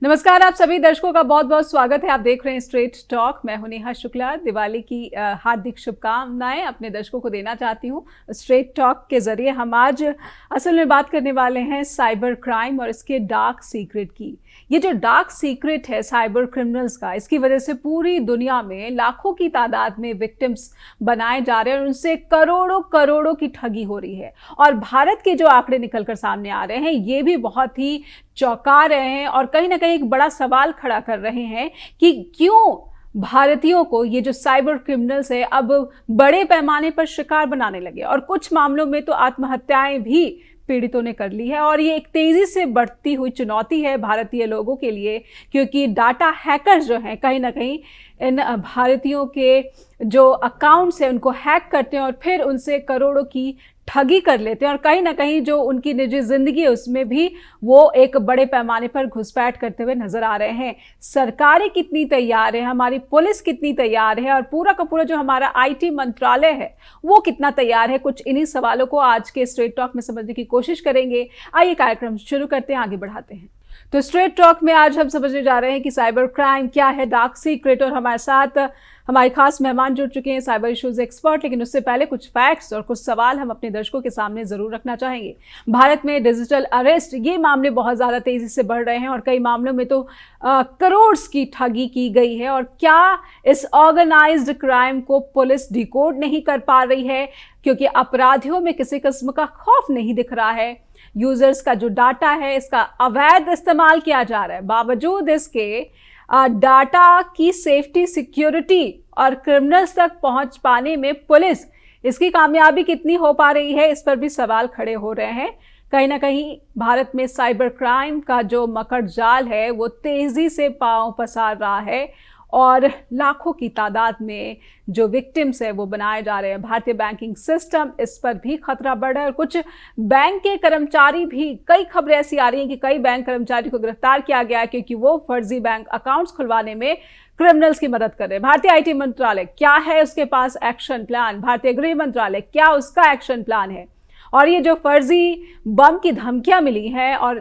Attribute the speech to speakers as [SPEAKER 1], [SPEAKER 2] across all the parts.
[SPEAKER 1] नमस्कार, आप सभी दर्शकों का बहुत बहुत स्वागत है। आप देख रहे हैं स्ट्रेट टॉक। मैं हूं नेहा शुक्ला। दिवाली की हार्दिक शुभकामनाएं अपने दर्शकों को देना चाहती हूं। स्ट्रेट टॉक के जरिए हम आज असल में बात करने वाले हैं साइबर क्राइम और इसके डार्क सीक्रेट की। ये जो डार्क सीक्रेट है साइबर क्रिमिनल्स का, इसकी वजह से पूरी दुनिया में लाखों की तादाद में विक्टिम्स बनाए जा रहे हैं और उनसे करोड़ों करोड़ों की ठगी हो रही है। और भारत के जो आंकड़े निकलकर सामने आ रहे हैं ये भी बहुत ही चौंका रहे हैं और कहीं ना कहीं एक बड़ा सवाल खड़ा कर रहे हैं कि क्यों भारतीयों को ये जो साइबर क्रिमिनल्स है अब बड़े पैमाने पर शिकार बनाने लगे और कुछ मामलों में तो आत्महत्याएं भी पीड़ितों ने कर ली है। और ये एक तेजी से बढ़ती हुई चुनौती है भारतीय लोगों के लिए, क्योंकि डाटा हैकर्स जो हैं कहीं ना कहीं इन भारतीयों के जो अकाउंट्स हैं उनको हैक करते हैं और फिर उनसे करोड़ों की ठगी कर लेते हैं और कहीं ना कहीं जो उनकी निजी जिंदगी है उसमें भी वो एक बड़े पैमाने पर घुसपैठ करते हुए नजर आ रहे हैं। सरकारें कितनी तैयार है, हमारी पुलिस कितनी तैयार है और पूरा का पूरा जो हमारा आईटी मंत्रालय है वो कितना तैयार है, कुछ इन्हीं सवालों को आज के स्ट्रेट टॉक में समझने की कोशिश करेंगे। आइए कार्यक्रम शुरू करते हैं, आगे बढ़ाते हैं। तो स्ट्रेट टॉक में आज हम समझने जा रहे हैं कि साइबर क्राइम क्या है, डार्क सीक्रेट, और हमारे साथ हमारे खास मेहमान जुड़ चुके हैं, साइबर इश्यूज एक्सपर्ट। लेकिन उससे पहले कुछ फैक्ट्स और कुछ सवाल हम अपने दर्शकों के सामने जरूर रखना चाहेंगे। भारत में डिजिटल अरेस्ट ये मामले बहुत ज़्यादा तेजी से बढ़ रहे हैं और कई मामलों में तो करोड़ की ठगी की गई है। और क्या इस ऑर्गेनाइज्ड क्राइम को पुलिस डिकोड नहीं कर पा रही है, क्योंकि अपराधियों में किसी किस्म का खौफ नहीं दिख रहा है। यूजर्स का जो डाटा है इसका अवैध इस्तेमाल किया जा रहा है, बावजूद इसके डाटा की सेफ्टी, सिक्योरिटी और क्रिमिनल्स तक पहुंच पाने में पुलिस इसकी कामयाबी कितनी हो पा रही है, इस पर भी सवाल खड़े हो रहे हैं। कहीं ना कहीं भारत में साइबर क्राइम का जो मकड़ जाल है वो तेजी से पांव पसार रहा है और लाखों की तादाद में जो विक्टिम्स है वो बनाए जा रहे हैं। भारतीय बैंकिंग सिस्टम, इस पर भी खतरा बढ़ रहा है और कुछ बैंक के कर्मचारी भी, कई खबरें ऐसी आ रही हैं कि कई बैंक कर्मचारी को गिरफ्तार किया गया है क्योंकि वो फर्जी बैंक अकाउंट्स खुलवाने में क्रिमिनल्स की मदद कर रहे हैं। भारतीय आईटी मंत्रालय क्या है उसके पास एक्शन प्लान, भारतीय गृह मंत्रालय क्या उसका एक्शन प्लान है, और ये जो फर्जी बम की धमकियां मिली हैं और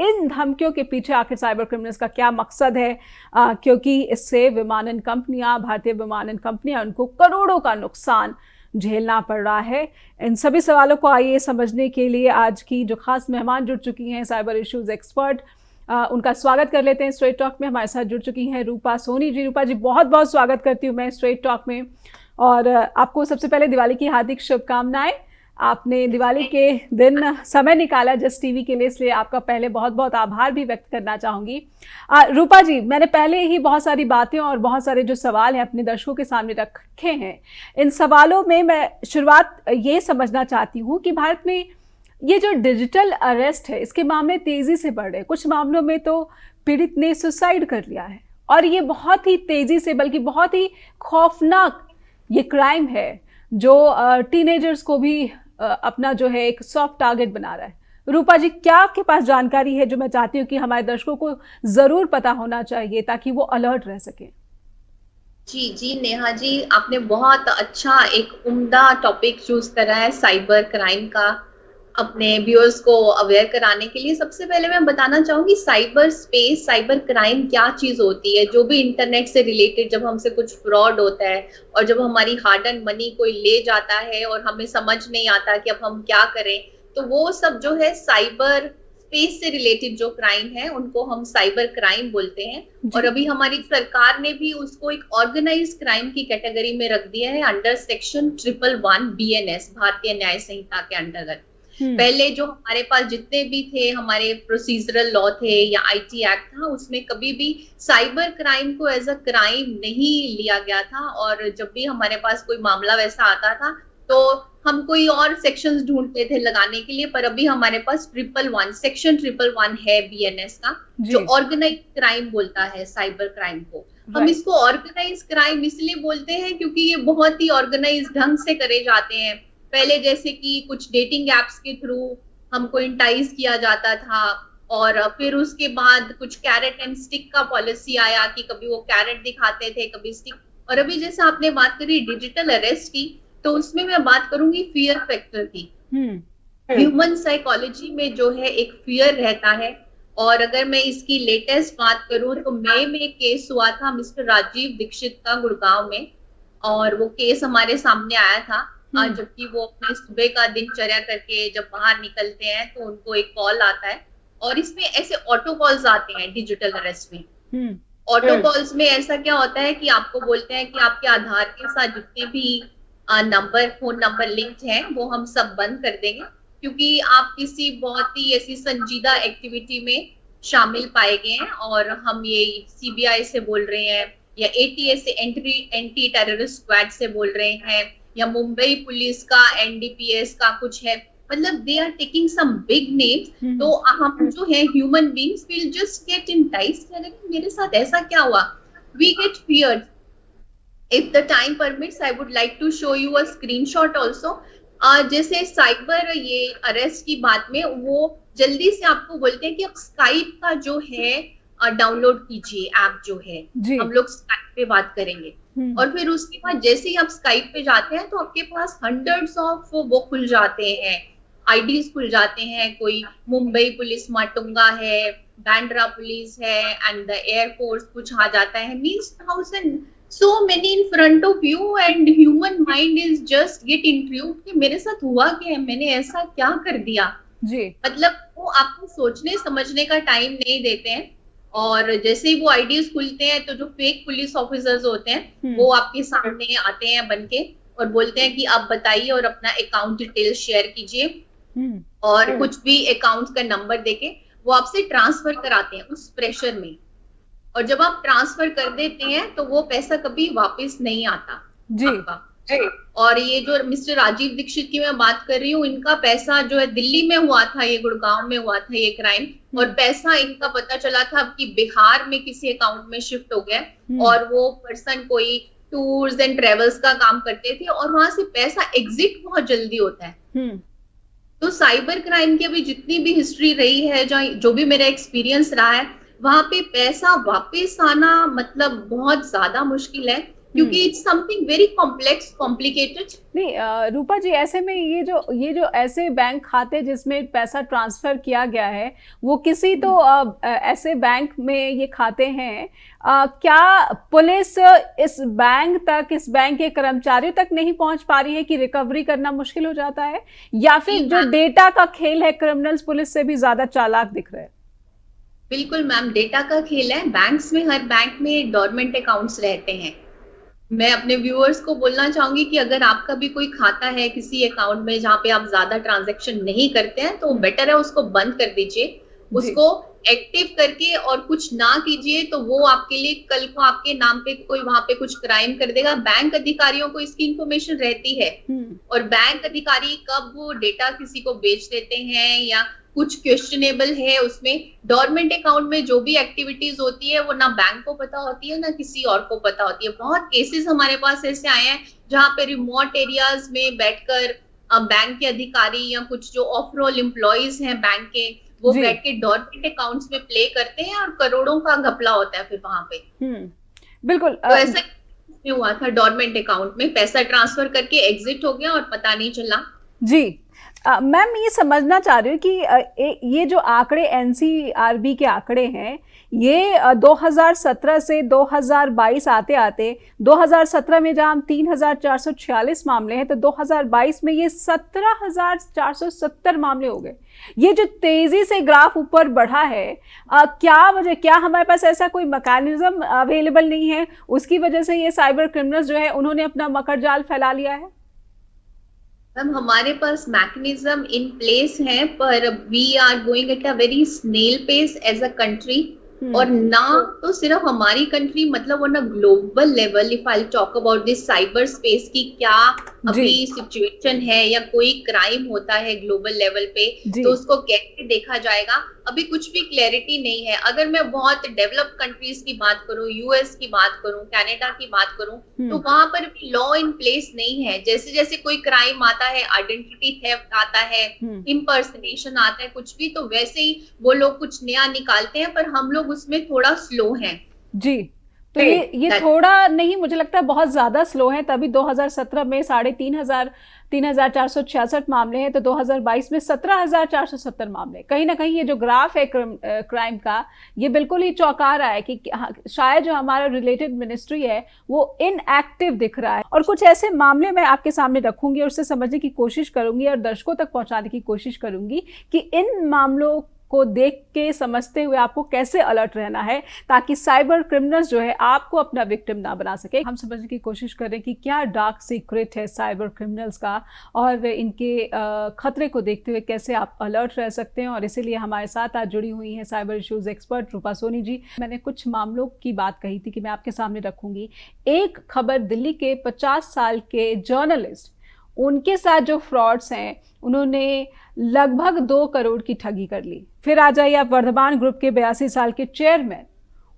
[SPEAKER 1] इन धमकियों के पीछे आखिर साइबर क्रिमिनल्स का क्या मकसद है, क्योंकि इससे विमानन कंपनियां, भारतीय विमानन कंपनियां, उनको करोड़ों का नुकसान झेलना पड़ रहा है। इन सभी सवालों को आइए समझने के लिए आज की जो खास मेहमान जुड़ चुकी हैं, साइबर इश्यूज एक्सपर्ट, उनका स्वागत कर लेते हैं स्ट्रेट टॉक में। हमारे साथ जुड़ चुकी हैं रूपा सोनी जी। रूपा जी, बहुत बहुत स्वागत करती हूँ मैं स्ट्रेट टॉक में। और आपको सबसे पहले दिवाली की हार्दिक शुभकामनाएं। आपने दिवाली के दिन समय निकाला जस्ट टीवी के लिए, इसलिए आपका पहले बहुत बहुत आभार भी व्यक्त करना चाहूंगी। रूपा जी, मैंने पहले ही बहुत सारी बातें और बहुत सारे जो सवाल हैं अपने दर्शकों के सामने रखे हैं। इन सवालों में मैं शुरुआत ये समझना चाहती हूँ कि भारत में ये जो डिजिटल अरेस्ट है इसके मामले तेजी से बढ़ रहे हैं। कुछ मामलों में तो पीड़ित ने सुसाइड कर लिया है और ये बहुत ही तेजी से, बल्कि बहुत ही खौफनाक ये क्राइम है जो टीनेजर्स को भी अपना जो है एक सॉफ्ट टारगेट बना रहा है। रूपा जी, क्या आपके पास जानकारी है जो मैं चाहती हूँ कि हमारे दर्शकों को जरूर पता होना चाहिए ताकि वो अलर्ट रह सके?
[SPEAKER 2] जी जी नेहा जी, आपने बहुत अच्छा एक उम्दा टॉपिक चूज करा है साइबर क्राइम का अपने व्यूअर्स को अवेयर कराने के लिए। सबसे पहले मैं बताना चाहूंगी साइबर स्पेस, साइबर क्राइम क्या चीज होती है। जो भी इंटरनेट से रिलेटेड जब हमसे कुछ फ्रॉड होता है और जब हमारी हार्ड एंड मनी कोई ले जाता है और हमें समझ नहीं आता कि अब हम क्या करें, तो वो सब जो है साइबर स्पेस से रिलेटेड जो क्राइम है उनको हम साइबर क्राइम बोलते हैं। और अभी हमारी सरकार ने भी उसको एक ऑर्गेनाइज क्राइम की कैटेगरी में रख दिया है अंडर सेक्शन 111 BNS, भारतीय न्याय संहिता के अंतर्गत। पहले जो हमारे पास जितने भी थे हमारे प्रोसीजरल लॉ थे या आईटी एक्ट था, उसमें कभी भी साइबर क्राइम को एज अ क्राइम नहीं लिया गया था। और जब भी हमारे पास कोई मामला वैसा आता था तो हम कोई और सेक्शंस ढूंढते थे लगाने के लिए। पर अभी हमारे पास सेक्शन 111 है BNS का, जो ऑर्गेनाइज क्राइम बोलता है साइबर क्राइम को। हम इसको ऑर्गेनाइज क्राइम इसलिए बोलते हैं क्योंकि ये बहुत ही ऑर्गेनाइज ढंग से करे जाते हैं। पहले जैसे कि कुछ डेटिंग एप्स के थ्रू हमको इंटाइज किया जाता था और फिर उसके बाद कुछ कैरेट एंड स्टिक का पॉलिसी आया कि कभी वो कैरेट दिखाते थे, कभी स्टिक। और अभी जैसे आपने बात करी डिजिटल अरेस्ट की, तो उसमें मैं बात करूंगी फियर फैक्टर की। ह्यूमन साइकोलॉजी में जो है एक फियर रहता है और अगर मैं इसकी लेटेस्ट बात करूं तो मई में एक केस हुआ था मिस्टर राजीव दीक्षित का गुड़गांव में, और वो केस हमारे सामने आया था। जबकि वो अपने सुबह का दिनचर्या करके जब बाहर निकलते हैं तो उनको एक कॉल आता है, और इसमें ऐसे ऑटो कॉल्स आते हैं डिजिटल अरेस्ट में। ऑटो कॉल्स में ऐसा क्या होता है कि आपको बोलते हैं कि आपके आधार के साथ जितने भी फोन नंबर लिंक्ड हैं वो हम सब बंद कर देंगे, क्योंकि आप किसी बहुत ही ऐसी संजीदा एक्टिविटी में शामिल पाए गए हैं, और हम ये सीबीआई से बोल रहे हैं या एटीएस से एंटी टेररिस्ट स्क्वाड से बोल रहे हैं, या मुंबई पुलिस का एनडीपीएस का कुछ है, मतलब they are taking some big names. तो हम जो है human beings will just get enticed, अरे मेरे साथ ऐसा क्या हुआ, we get feared. If the time permits, I would like to show you a screenshot also. जैसे साइबर ये अरेस्ट की बात में वो जल्दी से आपको बोलते हैं कि आप स्काइप का जो है डाउनलोड कीजिए, ऐप जो है हम लोग स्काइप पे बात करेंगे। और फिर उसके बाद जैसे ही आप स्काइप पे जाते हैं तो आपके पास हंड्रेड्स ऑफ वो खुल जाते हैं, आईडीज खुल जाते हैं। कोई मुंबई पुलिस माटुंगा है, बैंड्रा पुलिस है, एंड द एयरफोर्स कुछ आ जाता है, means 1000 so many in front of you, and human mind is just get intrigued कि मेरे साथ हुआ क्या है, मैंने ऐसा क्या कर दिया जी। मतलब वो आपको सोचने समझने का टाइम नहीं देते हैं, और जैसे ही वो आईडीज खुलते हैं तो जो फेक पुलिस ऑफिसर्स होते हैं वो आपके सामने आते हैं बन के और बोलते हैं कि आप बताइए और अपना अकाउंट डिटेल शेयर कीजिए, और कुछ भी अकाउंट का नंबर देके वो आपसे ट्रांसफर कराते हैं उस प्रेशर में। और जब आप ट्रांसफर कर देते हैं तो वो पैसा कभी वापस नहीं आता जी आपका। और ये जो मिस्टर राजीव दीक्षित की मैं बात कर रही हूँ, इनका पैसा जो है दिल्ली में हुआ था, ये गुड़गांव में हुआ था ये क्राइम, और पैसा इनका पता चला था कि बिहार में किसी अकाउंट में शिफ्ट हो गया, और वो पर्सन कोई टूर्स एंड ट्रेवल्स का काम करते थे, और वहां से पैसा एग्जिट बहुत जल्दी होता है। तो साइबर क्राइम की अभी जितनी भी हिस्ट्री रही है, जो भी मेरा एक्सपीरियंस रहा है, वहां पे पैसा वापस आना मतलब बहुत ज्यादा मुश्किल है, क्योंकि it's something very complex complicated.
[SPEAKER 1] नहीं रूपा जी, ऐसे में ये जो ऐसे बैंक खाते जिसमें पैसा ट्रांसफर किया गया है वो किसी तो ऐसे बैंक में ये खाते हैं, क्या पुलिस इस बैंक तक, इस बैंक के कर्मचारियों तक नहीं पहुंच पा रही है कि रिकवरी करना मुश्किल हो जाता है, या फिर जो डेटा का खेल है क्रिमिनल्स पुलिस से भी ज्यादा चालाक दिख रहे हैं?
[SPEAKER 2] बिल्कुल मैम, डेटा का खेल है। बैंक्स में, हर बैंक में डोरमेंट अकाउंट्स रहते हैं। मैं अपने व्यूअर्स को बोलना चाहूंगी कि अगर आपका भी कोई खाता है किसी अकाउंट में जहाँ पे आप ज्यादा ट्रांजैक्शन नहीं करते हैं, तो बेटर है उसको बंद कर दीजिए, उसको एक्टिव करके और कुछ ना कीजिए, तो वो आपके लिए कल को आपके नाम पे कोई वहां पे कुछ क्राइम कर देगा। बैंक अधिकारियों को इसकी इंफॉर्मेशन रहती है, और बैंक अधिकारी कब वो डेटा किसी को बेच देते हैं या कुछ क्वेश्चनेबल है उसमें, डोरमेंट अकाउंट में जो भी एक्टिविटीज होती है वो ना बैंक को पता होती है ना किसी और को पता होती है। बहुत केसेस हमारे पास ऐसे आए हैं जहाँ पे रिमोट एरियाज में बैठकर बैंक के अधिकारी या कुछ जो ऑफ रोल एम्प्लॉइज हैं बैंक के, वो बैठ के डोरमेंट अकाउंट्स में प्ले करते हैं और करोड़ों का घपला होता है फिर वहां पे।
[SPEAKER 1] बिल्कुल
[SPEAKER 2] तो ऐसा हुआ था, डोरमेंट अकाउंट में पैसा ट्रांसफर करके एग्जिट हो गया और पता नहीं चला जी।
[SPEAKER 1] मैम ये समझना चाह रही हूँ कि ये जो आंकड़े एनसीआरबी के आंकड़े हैं, ये 2017 से 2022 आते आते 2017 में जहाँ 3446 मामले हैं, तो 2022 में ये 17,470 मामले हो गए। ये जो तेजी से ग्राफ ऊपर बढ़ा है, क्या वजह, क्या हमारे पास ऐसा कोई मैकेनिज्म अवेलेबल नहीं है, उसकी वजह से ये साइबर क्रिमिनल्स जो है उन्होंने अपना मकर जाल फैला लिया है?
[SPEAKER 2] मैम हमारे पास मैकेनिज्म इन प्लेस है, पर we are going at a very snail pace as a country, और ना तो सिर्फ हमारी कंट्री, मतलब on a global level. If I talk about this cyber space की क्या अभी सिचुएशन है या कोई क्राइम होता है ग्लोबल लेवल पे, तो उसको कैसे देखा जाएगा, अभी कुछ भी क्लैरिटी नहीं है। अगर मैं बहुत डेवलप्ड कंट्रीज की बात करूं, यूएस की बात करूं, कनाडा की बात करूं, तो वहां पर भी लॉ इन प्लेस नहीं है। जैसे जैसे कोई क्राइम आता है, आइडेंटिटी थेफ्ट आता है, इम्पर्सनेशन आता है, कुछ भी, तो वैसे ही वो लोग कुछ नया निकालते हैं, पर हम लोग उसमें थोड़ा स्लो हैं
[SPEAKER 1] जी। तो ये थोड़ा नहीं, मुझे लगता है बहुत ज्यादा स्लो है, तभी 2017 में 3,500 3,466 मामले हैं, तो 2022 में 17,470 मामले। कहीं ना कहीं ये जो ग्राफ है क्राइम का, ये बिल्कुल ही चौंका रहा है कि शायद जो हमारा रिलेटेड मिनिस्ट्री है वो इनएक्टिव दिख रहा है। और कुछ ऐसे मामले मैं आपके सामने रखूंगी और उससे समझने की कोशिश करूंगी और दर्शकों तक पहुंचाने की कोशिश करूंगी कि इन मामलों को देख के समझते हुए आपको कैसे अलर्ट रहना है, ताकि साइबर क्रिमिनल्स जो है आपको अपना विक्टिम ना बना सके। हम समझने की कोशिश करें कि क्या डार्क सीक्रेट है साइबर क्रिमिनल्स का और इनके खतरे को देखते हुए कैसे आप अलर्ट रह सकते हैं। और इसीलिए हमारे साथ आज जुड़ी हुई हैं साइबर इश्यूज एक्सपर्ट रूपा सोनी जी। मैंने कुछ मामलों की बात कही थी कि मैं आपके सामने रखूंगी। एक खबर, दिल्ली के 50 साल के जर्नलिस्ट, उनके साथ जो फ्रॉड्स हैं, उन्होंने लगभग 2 करोड़ की ठगी कर ली। फिर आ जाइए आप वर्धमान ग्रुप के 82 साल के चेयरमैन,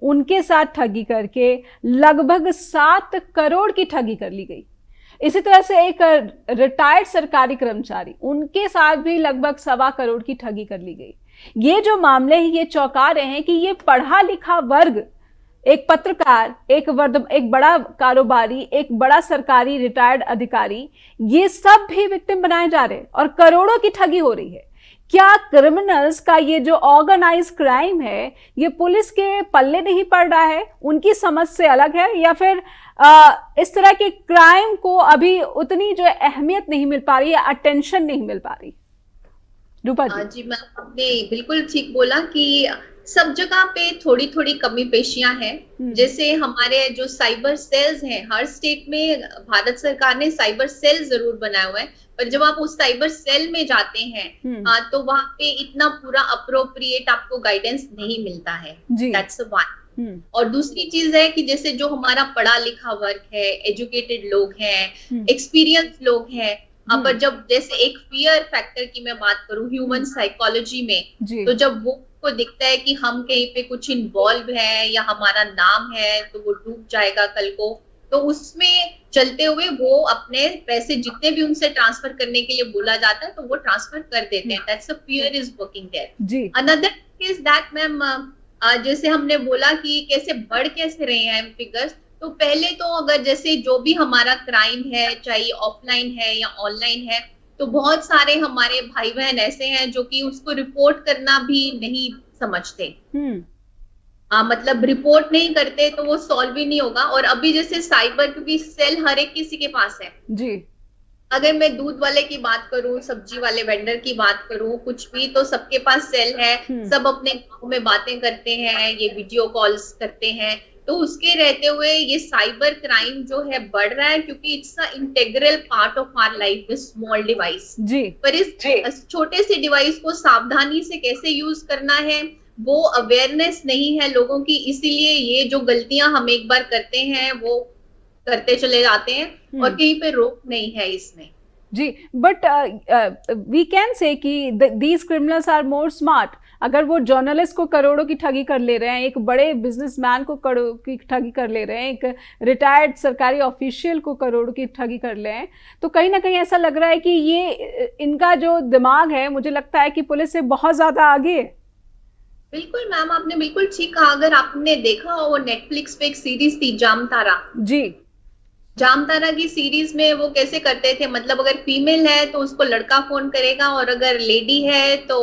[SPEAKER 1] उनके साथ ठगी करके लगभग 7 करोड़ की ठगी कर ली गई। इसी तरह से एक रिटायर्ड सरकारी कर्मचारी, उनके साथ भी लगभग 1.25 करोड़ की ठगी कर ली गई। ये जो मामले हैं ये चौंका रहे हैं कि ये पढ़ा लिखा वर्ग, एक पत्रकार, एक बड़ा कारोबारी, एक बड़ा सरकारी रिटायर्ड अधिकारी, ये सब भी विक्टिम बनाए जा रहे हैं और करोड़ों की ठगी हो रही है। क्या क्रिमिनल्स का ये जो ऑर्गेनाइज क्राइम है ये पुलिस के पल्ले नहीं पड़ रहा है, उनकी समझ से अलग है, या फिर इस तरह के क्राइम को अभी उतनी जो अहमियत नहीं मिल पा रही है, अटेंशन नहीं मिल पा रही? रूपा जी।
[SPEAKER 2] जी मैम, आपने बिल्कुल ठीक बोला कि सब जगह पे थोड़ी थोड़ी कमी पेशियां हैं। जैसे हमारे जो साइबर सेल्स हैं, हर स्टेट में भारत सरकार ने साइबर सेल जरूर बनाया हुआ है, पर जब आप उस साइबर सेल में जाते हैं तो वहां पे इतना पूरा अप्रोप्रिएट आपको गाइडेंस नहीं मिलता है। That's one. और दूसरी चीज है कि जैसे जो हमारा पढ़ा लिखा वर्ग है, एजुकेटेड लोग हैं, एक्सपीरियंस लोग हैं, पर जब जैसे एक फियर फैक्टर की मैं बात करूं ह्यूमन साइकोलॉजी में, तो जब वो को दिखता है कि हम कहीं पे कुछ इन्वॉल्व है या हमारा नाम है तो वो डूब जाएगा कल को, तो उसमें चलते हुए वो अपने पैसे जितने भी उनसे ट्रांसफर करने के लिए बोला जाता है तो वो ट्रांसफर कर देते हैं। That's a fear is working there. Another is that ma'am, जैसे हमने बोला कि कैसे बढ़ कैसे रहे हैं फिगर्स, तो पहले तो अगर जैसे जो भी हमारा क्राइम है, चाहे ऑफलाइन है या ऑनलाइन है, तो बहुत सारे हमारे भाई बहन ऐसे हैं जो कि उसको रिपोर्ट करना भी नहीं समझते। मतलब रिपोर्ट नहीं करते तो वो सॉल्व ही नहीं होगा। और अभी जैसे साइबर, क्योंकि सेल हर एक किसी के पास है जी। अगर मैं दूध वाले की बात करूं, सब्जी वाले वेंडर की बात करूं, कुछ भी, तो सबके पास सेल है। सब अपने गांव में बातें करते हैं, ये वीडियो कॉल्स करते हैं, तो उसके रहते हुए ये साइबर क्राइम जो है बढ़ रहा है, क्योंकि it's a integral part of our life, this small device जी। पर इस छोटे से डिवाइस को सावधानी से कैसे यूज करना है वो अवेयरनेस नहीं है लोगों की, इसीलिए ये जो गलतियां हम एक बार करते हैं वो करते चले जाते हैं और कहीं पे रोक नहीं है इसमें
[SPEAKER 1] जी। बट वी कैन से कि these criminals are more smart. अगर वो जर्नलिस्ट को करोड़ों की ठगी कर ले रहे हैं, एक बड़े बिजनेसमैन को करोड़ों की ठगी कर ले रहे हैं, एक रिटायर्ड सरकारी ऑफिशियल को करोड़ों की ठगी कर ले हैं, तो कहीं ना कहीं ऐसा लग रहा है कि ये इनका जो दिमाग है, मुझे लगता है कि पुलिस से बहुत ज्यादा आगे है।
[SPEAKER 2] बिल्कुल मैम, आपने बिल्कुल ठीक कहा। अगर आपने देखा हो, वो नेटफ्लिक्स पे एक सीरीज थी जामतारा जी। जामतारा की सीरीज में वो कैसे करते थे, मतलब अगर फीमेल है तो उसको लड़का फोन करेगा, और अगर लेडी है तो,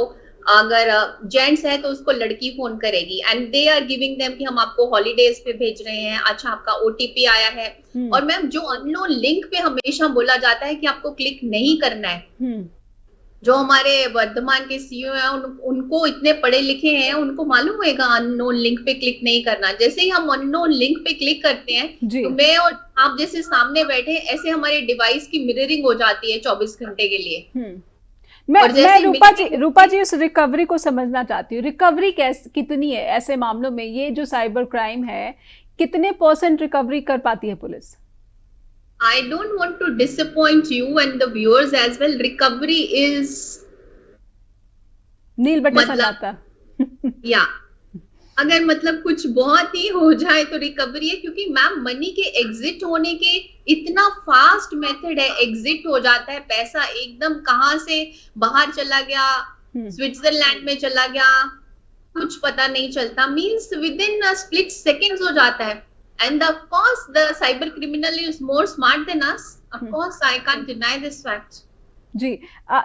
[SPEAKER 2] अगर जेंट्स है तो उसको लड़की फोन करेगी, and they are giving them कि हम आपको हॉलीडेज पे भेज रहे हैं, अच्छा आपका ओटीपी आया है। और मैम जो अननोन लिंक पे हमेशा बोला जाता है कि आपको क्लिक नहीं करना है, जो हमारे वर्धमान के सीईओ हैं उनको इतने पढ़े लिखे हैं, उनको मालूम होगा अननोन लिंक पे क्लिक नहीं करना। जैसे ही हम अननोन लिंक पे क्लिक करते हैं तो मैं और आप जैसे सामने बैठे, ऐसे हमारे डिवाइस की मिररिंग हो जाती है 24 घंटे के लिए।
[SPEAKER 1] मैं रूपा जी उस रिकवरी को समझना चाहती हूँ। रिकवरी कितनी है ऐसे मामलों में? ये जो साइबर क्राइम है, कितने % रिकवरी कर पाती है police?
[SPEAKER 2] I don't want to disappoint you and the viewers as well. Recovery is
[SPEAKER 1] नील बटे सनाता
[SPEAKER 2] या अगर मतलब कुछ बहुत ही हो जाए तो रिकवरी है, क्योंकि मैम मनी के एग्जिट होने के इतना फास्ट मेथड है, एग्जिट हो जाता है पैसा एकदम, कहां से बाहर चला गया, स्विट्जरलैंड में चला गया, कुछ पता नहीं चलता, means with in split seconds हो जाता है। And of course, the cyber criminal is more smart than us. Of course I can't deny this fact.
[SPEAKER 1] जी।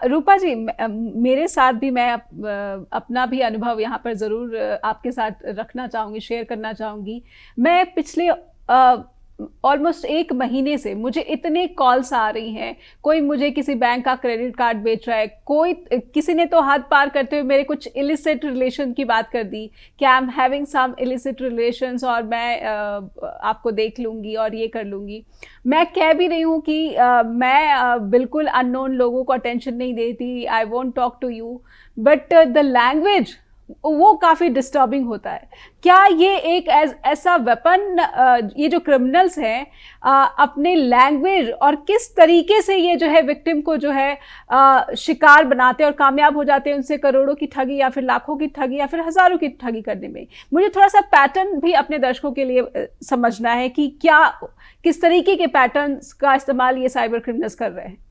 [SPEAKER 1] रूपा जी, मेरे साथ भी मैं अपना भी अनुभव यहाँ पर ज़रूर आपके साथ रखना चाहूँगी, शेयर करना चाहूँगी। मैं पिछले ऑलमोस्ट 1 महीने से मुझे इतने कॉल्स आ रही हैं, कोई मुझे किसी बैंक का क्रेडिट कार्ड बेच रहा है, कोई किसी ने तो हाथ पार करते हुए मेरे कुछ इलिसिट रिलेशन की बात कर दी कि I am having some illicit relations और मैं आपको देख लूँगी और ये कर लूँगी। मैं कह भी रही हूँ कि मैं बिल्कुल अननोन लोगों को अटेंशन नहीं देती, I won't talk to you, but the language वो काफ़ी डिस्टर्बिंग होता है। क्या ये एक ऐसा वेपन, ये जो क्रिमिनल्स हैं अपने लैंग्वेज और किस तरीके से ये जो है विक्टिम को जो है शिकार बनाते हैं और कामयाब हो जाते हैं उनसे करोड़ों की ठगी या फिर लाखों की ठगी या फिर हज़ारों की ठगी करने में? मुझे थोड़ा सा पैटर्न भी अपने दर्शकों के लिए समझना है कि क्या किस तरीके के पैटर्न्स का इस्तेमाल ये साइबर क्रिमिनल्स कर रहे हैं।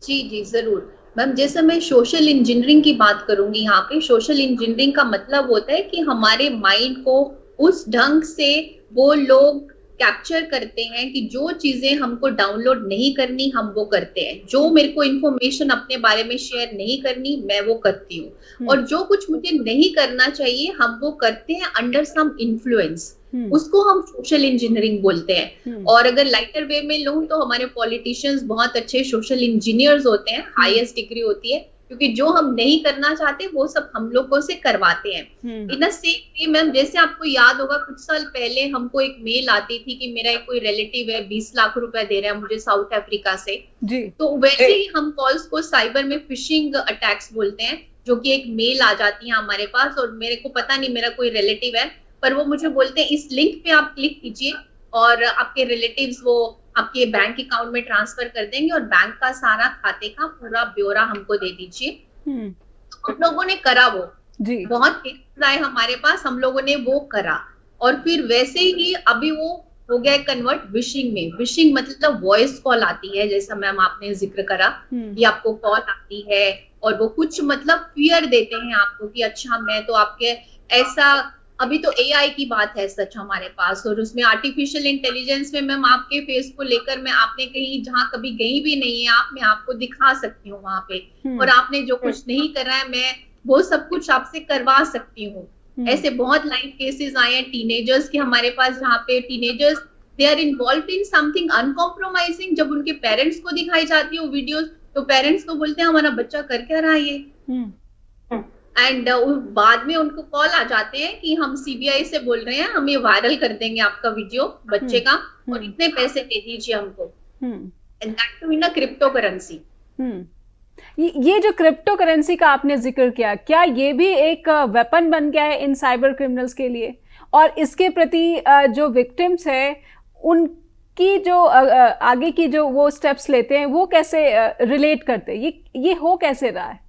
[SPEAKER 2] जी जी जरूर मैम, जैसे मैं सोशल इंजीनियरिंग की बात करूंगी यहाँ पे। सोशल इंजीनियरिंग का मतलब होता है कि हमारे माइंड को उस ढंग से वो लोग कैप्चर करते हैं कि जो चीजें हमको डाउनलोड नहीं करनी हम वो करते हैं, जो मेरे को इन्फॉर्मेशन अपने बारे में शेयर नहीं करनी मैं वो करती हूँ, और जो कुछ मुझे नहीं करना चाहिए हम वो करते हैं अंडर सम इन्फ्लुएंस। उसको हम सोशल इंजीनियरिंग बोलते हैं। और अगर लाइटर वे में लूं तो हमारे पॉलिटिशियंस बहुत अच्छे सोशल इंजीनियर्स होते हैं, हाईएस्ट डिग्री होती है, क्योंकि जो हम नहीं करना चाहते वो सब हम लोगों से करवाते हैं। इन अ सेम वे मैम, जैसे आपको याद होगा कुछ साल पहले हमको एक मेल आती थी कि मेरा एक कोई रिलेटिव है 20 लाख रुपए दे रहा है मुझे साउथ अफ्रीका से जी। तो वैसे ही हम कॉल्स को साइबर में फिशिंग अटैक्स बोलते हैं, जो कि एक मेल आ जाती है हमारे पास और मेरे को पता नहीं मेरा कोई रिलेटिव है, पर वो मुझे बोलते हैं इस लिंक पे आप क्लिक कीजिए और आपके रिलेटिव्स वो आपके बैंक अकाउंट में ट्रांसफर कर देंगे और बैंक का सारा खाते का पूरा ब्यौरा हमको दे दीजिए। तो हम लोगों ने करा वो जी। बहुत केसेस आए हमारे पास, हम लोगों ने वो करा और फिर वैसे ही अभी वो हो गया कन्वर्ट विशिंग में। विशिंग मतलब वॉइस कॉल आती है, जैसा मैम आपने जिक्र करा कि आपको कॉल आती है और वो कुछ मतलब फियर देते हैं आपको कि अच्छा मैं तो आपके ऐसा, अभी तो एआई की बात है सच हमारे पास, और उसमें आर्टिफिशियल इंटेलिजेंस में मैम आपके फेस को लेकर मैं आपने कहीं जहां कभी गई भी नहीं है आप, मैं आपको दिखा सकती हूँ वहां पे, और आपने जो कुछ नहीं करा है मैं वो सब कुछ आपसे करवा सकती हूँ। ऐसे बहुत लाइव केसेस आए हैं टीनेजर्स के हमारे पास, जहाँ पे teenagers they are involve in something uncompromising. जब उनके पेरेंट्स को दिखाई जाती है वो वीडियोस तो पेरेंट्स को बोलते हैं हमारा बच्चा कर क्या रहा है ये, एंड बाद में उनको कॉल आ जाते हैं कि हम सीबीआई से बोल रहे हैं, हम ये वायरल कर देंगे आपका वीडियो बच्चे का और इतने पैसे दे दीजिए हमको, and that too in a crypto currency.
[SPEAKER 1] ये जो क्रिप्टो करेंसी का आपने जिक्र किया, क्या ये भी एक वेपन बन गया है इन साइबर क्रिमिनल्स के लिए? और इसके प्रति जो विक्टिम्स है उनकी जो आगे की जो वो स्टेप्स लेते हैं वो कैसे रिलेट करते हैं, ये हो कैसे रहा है?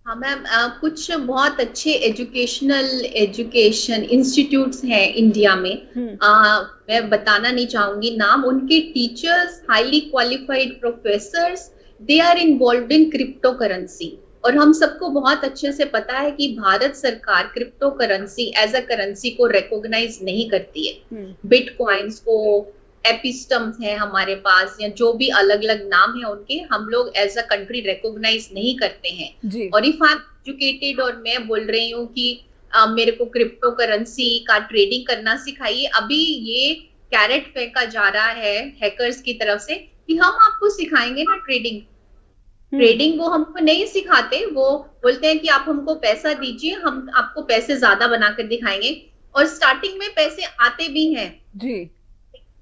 [SPEAKER 2] हाँ मैम, कुछ बहुत अच्छे एजुकेशन इंस्टीट्यूट्स हैं इंडिया में। मैं बताना नहीं चाहूंगी नाम, उनके teachers highly qualified professors they are involved in crypto currency. और हम सबको बहुत अच्छे से पता है कि भारत सरकार crypto currency as a currency को रिकॉग्नाइज नहीं करती है। बिटकॉइंस को, एपिस्टम्स हैं हमारे पास, या जो भी अलग अलग नाम है उनके, हम लोग एज अ कंट्री रिकॉग्नाइज नहीं करते हैं। और इफ आई एम एजुकेटेड और मैं बोल रही हूँ कि मेरे को क्रिप्टो करेंसी का ट्रेडिंग करना सिखाइए, अभी ये कैरेट फेंका जा रहा है हैकर्स की तरफ से कि हम आपको सिखाएंगे ना ट्रेडिंग। ट्रेडिंग वो हमको नहीं सिखाते, वो बोलते हैं कि आप हमको पैसा दीजिए, हम आपको पैसे ज्यादा बनाकर दिखाएंगे। और स्टार्टिंग में पैसे आते भी हैं जी,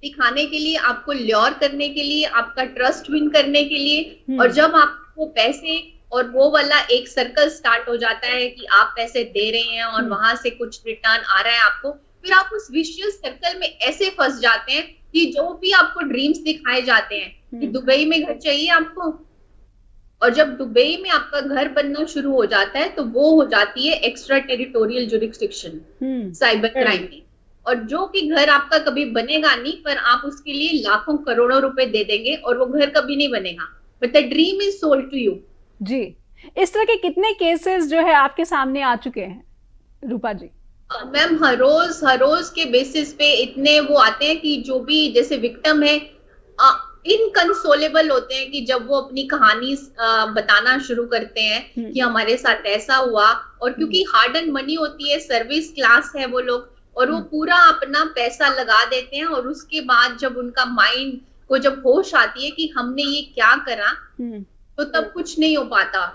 [SPEAKER 2] दिखाने के लिए, आपको ल्योर करने के लिए, आपका ट्रस्ट विन करने के लिए। और जब आपको पैसे और वो वाला एक सर्कल स्टार्ट हो जाता है कि आप पैसे दे रहे हैं और वहां से कुछ रिटर्न आ रहा है आपको, फिर आप उस विशियस सर्कल में ऐसे फंस जाते हैं कि जो भी आपको ड्रीम्स दिखाए जाते हैं कि दुबई में घर चाहिए आपको, और जब दुबई में आपका घर बनना शुरू हो जाता है तो वो हो जाती है extra territorial jurisdiction cyber crime में। और जो कि घर आपका कभी बनेगा नहीं, पर आप उसके लिए लाखों करोड़ों रुपए दे देंगे और वो घर कभी नहीं बनेगा, but the dream is sold to you.
[SPEAKER 1] जी, इस तरह के कितने केसेस जो है आपके सामने आ चुके हैं रूपा जी?
[SPEAKER 2] मैम हर रोज के बेसिस पे इतने वो आते हैं कि जो भी जैसे विक्टिम है, इनकंसोलेबल होते हैं कि जब वो अपनी कहानी बताना शुरू करते हैं कि हमारे साथ ऐसा हुआ, और क्योंकि हार्ड एंड मनी होती है, सर्विस क्लास है वो लोग, और वो पूरा अपना पैसा लगा देते हैं, और उसके बाद जब उनका माइंड को जब होश आती है कि हमने ये क्या करा, तो तब कुछ नहीं हो पाता।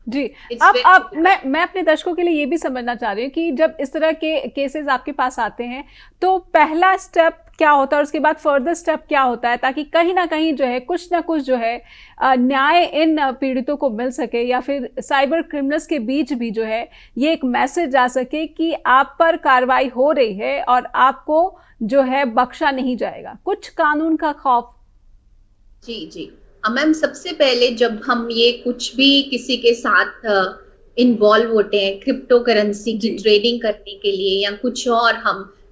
[SPEAKER 1] जी, अब मैं अपने दर्शकों के लिए ये भी समझना चाह रही हूँ कि जब इस तरह के केसेस आपके पास आते हैं तो पहला स्टेप क्या होता है और उसके बाद फर्दर स्टेप क्या होता है, ताकि कहीं ना कहीं जो है कुछ ना कुछ जो है न्याय इन पीड़ितों को मिल सके, या फिर साइबर क्रिमिनल्स के बीच भी जो है ये एक मैसेज आ सके कि आप पर कार्रवाई हो रही है और आपको जो है बख्शा नहीं जाएगा, कुछ कानून का खौफ।
[SPEAKER 2] जी जी मैम, सबसे पहले जब हम ये कुछ भी किसी के साथ इन्वॉल्व होते हैं क्रिप्टो करेंसी की ट्रेडिंग करने के लिए या कुछ और,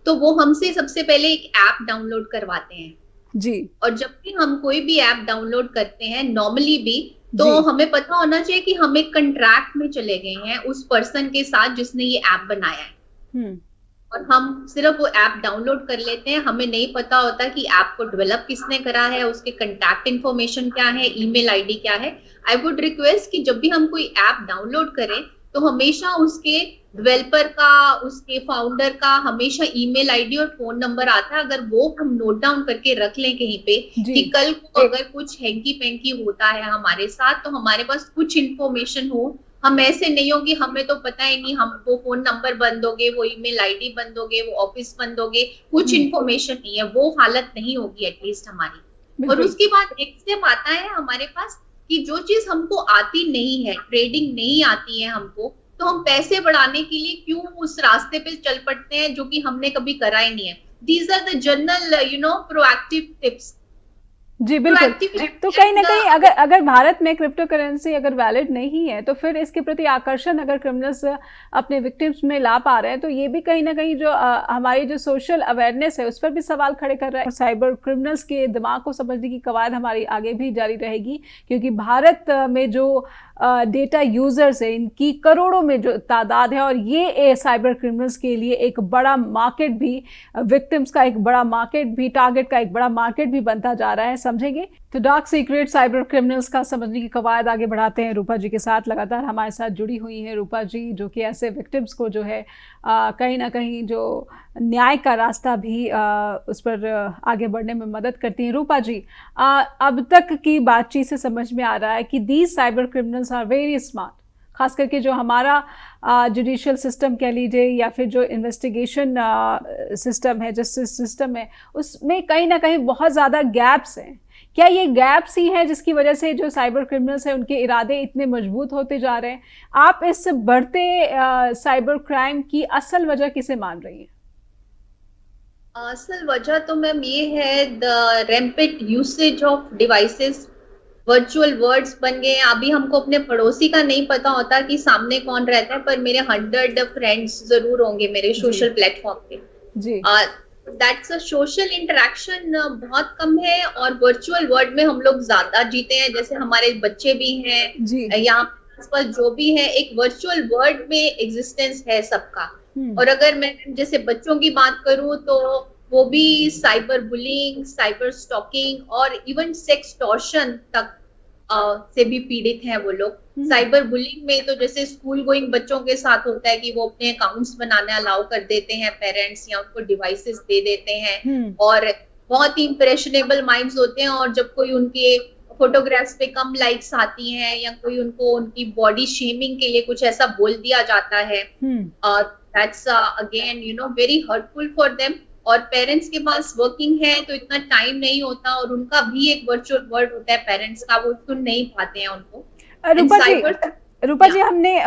[SPEAKER 2] तो वो हमसे सबसे पहले एक ऐप डाउनलोड करवाते हैं
[SPEAKER 1] जी।
[SPEAKER 2] और जब भी हम कोई भी ऐप डाउनलोड करते हैं नॉर्मली भी, तो हमें पता होना चाहिए कि हम एक कंट्रैक्ट में चले गए हैं उस पर्सन के साथ जिसने ये ऐप बनाया है, और हम सिर्फ वो ऐप डाउनलोड कर लेते हैं। हमें नहीं पता होता कि ऐप को डेवलप किसने करा है, उसके कंटैक्ट इन्फॉर्मेशन क्या है, ईमेल आईडी क्या है। आई वुड रिक्वेस्ट कि जब भी हम कोई ऐप डाउनलोड करें तो हमेशा उसके डेवलपर का, उसके फाउंडर का हमेशा ईमेल आईडी और फोन नंबर आता है। अगर वो हम नोट डाउन करके रख लें कहीं पे कि कल को अगर कुछ हैंकी पैंकी होता है हमारे साथ, तो हमारे पास कुछ इन्फॉर्मेशन हो। हम ऐसे नहीं हो कि हमें तो पता ही नहीं, हम वो फोन नंबर बंद हो गए, वो ईमेल आईडी बंद हो गए, वो ऑफिस बंद हो गए, कुछ इन्फॉर्मेशन नहीं है, वो हालत नहीं होगी एटलीस्ट हमारी। और उसके बाद एक स्टेप आता है हमारे पास कि जो चीज हमको आती नहीं है, ट्रेडिंग नहीं आती है हमको, तो हम पैसे बढ़ाने के लिए क्यों उस रास्ते पे चल पड़ते हैं जो कि हमने कभी करा ही नहीं है। These are the general proactive tips.
[SPEAKER 1] जी बिल्कुल। तो कहीं ना कहीं अगर भारत में क्रिप्टो करेंसी अगर वैलिड नहीं है तो फिर इसके प्रति आकर्षण अगर क्रिमिनल्स अपने विक्टिम्स में ला पा रहे हैं, तो ये भी कहीं ना कहीं जो हमारी जो सोशल अवेयरनेस है उस पर भी सवाल खड़े कर रहा है। साइबर क्रिमिनल्स के दिमाग को समझने की कवायद हमारी आगे भी जारी रहेगी, क्योंकि भारत में जो डेटा यूजर्स है इनकी करोड़ों में जो तादाद है, और ये साइबर क्रिमिनल्स के लिए एक बड़ा मार्केट भी, विक्टिम्स का एक बड़ा मार्केट भी, टारगेट का एक बड़ा मार्केट भी बनता जा रहा है। समझेंगे तो डार्क सीक्रेट साइबर क्रिमिनल्स का समझने की कवायद आगे बढ़ाते हैं रूपा जी के साथ। लगातार हमारे साथ जुड़ी हुई हैं रूपा जी, जो कि ऐसे विक्टिम्स को जो है कहीं ना कहीं जो न्याय का रास्ता भी उस पर आगे बढ़ने में मदद करती हैं। रूपा जी, अब तक की बातचीत से समझ में आ रहा है कि these cyber criminals are very smart, खास करके जो हमारा जुडिशियल सिस्टम कह लीजिए या फिर जो इन्वेस्टिगेशन सिस्टम है, जस्टिस सिस्टम है, उसमें कहीं ना कहीं बहुत ज़्यादा गैप्स हैं। क्या ये गैप्स ही हैं जिसकी वजह से जो साइबर क्रिमिनल्स हैं उनके इरादे इतने मजबूत होते जा रहे हैं? आप इस बढ़ते साइबर क्राइम की असल वजह किसे मान रही हैं?
[SPEAKER 2] असल वजह तो मैम ये है, the rampant usage of devices, virtual words बन गए हैं। अभी हमको अपने पड़ोसी का नहीं पता होता कि सामने कौन रहता है, पर मेरे 100 फ्रेंड्स जरूर होंगे मेरे सोशल प्लेटफॉर्म पे। जी। दैट्स अ सोशल इंटरेक्शन बहुत कम है, और वर्चुअल वर्ल्ड में हम लोग ज्यादा जीते हैं। जैसे हमारे बच्चे भी हैं यहाँ आसपास जो भी है, एक वर्चुअल वर्ल्ड में एग्जिस्टेंस है सबका। और अगर मैं जैसे बच्चों की बात करूं तो वो भी साइबर बुलिंग, साइबर स्टॉकिंग और इवन सेक्सटॉर्शन तक से भी पीड़ित हैं वो लोग। साइबर बुलिंग में तो जैसे स्कूल गोइंग बच्चों के साथ होता है कि वो अपने अकाउंट्स बनाने अलाउ कर देते हैं पेरेंट्स, या उनको डिवाइसेस दे देते हैं, और बहुत ही इंप्रेशनेबल माइंड्स होते हैं, और जब कोई उनके फोटोग्राफ्स पे कम लाइक्स आती हैं या कोई उनको उनकी बॉडी शेमिंग के लिए कुछ ऐसा बोल दिया जाता है, that's again very hurtful for them. और पेरेंट्स के पास वर्किंग है तो इतना टाइम नहीं होता, और उनका भी एक वर्चुअल वर्ल्ड होता है पेरेंट्स का, वो सुन नहीं पाते हैं उनको।
[SPEAKER 1] रूपा जी, हमने